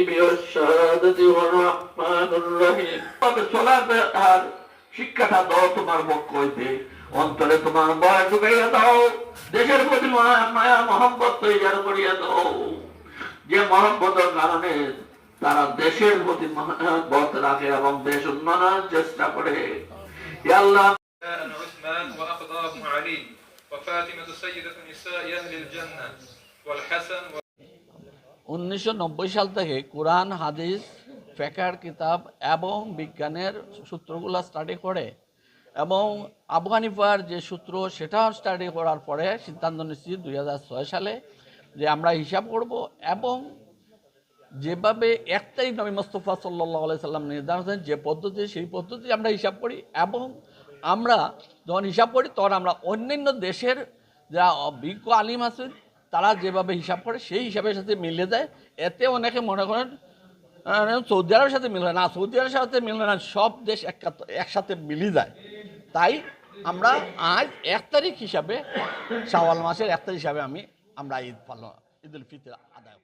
والشهادة والرحمن الرحيم صلاة আর শিক্ষাটা দাও তোমার পক্ষ হইতে, অন্তরে তোমার ভয় ঢুকাইয়া দাও, দেশের প্রতি মায়া মহব্বত তৈরি করিয়া দাও, যে মহব্বতের কারণে তারা দেশের প্রতি মহব্বত রাখে এবং দেশ উন্নয়নের চেষ্টা করে। আল্লাহ عثمان وأقضاهم علي وفاطمة سيدة نساء أهل الجنة والحسن 1990 সাল থেকে কোরআন, হাদিস, ফিকহের কিতাব এবং বিজ্ঞানের সূত্রগুলো স্টাডি করে এবং আবু হানিফার যে সূত্র সেটা স্টাডি করার পরে সিদ্ধান্ত নিচ্ছি 2006 সালে যে আমরা হিসাব করব এবং যেভাবে 1 তারিখ নবী মুস্তাফা সাল্লাল্লাহু আলাইহি সাল্লাম নির্ধারণ করেন যে পদ্ধতি, সেই পদ্ধতি আমরা হিসাব করি এবং আমরা যখন হিসাব করি তখন আমরা অন্যান্য দেশের যারা বিজ্ঞ আলিম আছেন তারা যেভাবে হিসাব করে সেই হিসাবের সাথে মিলে যায়। এতে অনেকে মনে করেন সৌদি আরবের সাথে মিলে না, সৌদি আরবের সাথে মিলে না, সব দেশ একসাথে মিলে যায়। তাই আমরা আজ 1 তারিখ হিসাবে, শাওয়াল মাসের 1 তারিখ হিসাবে আমরা ঈদ উল ফিতর আদায়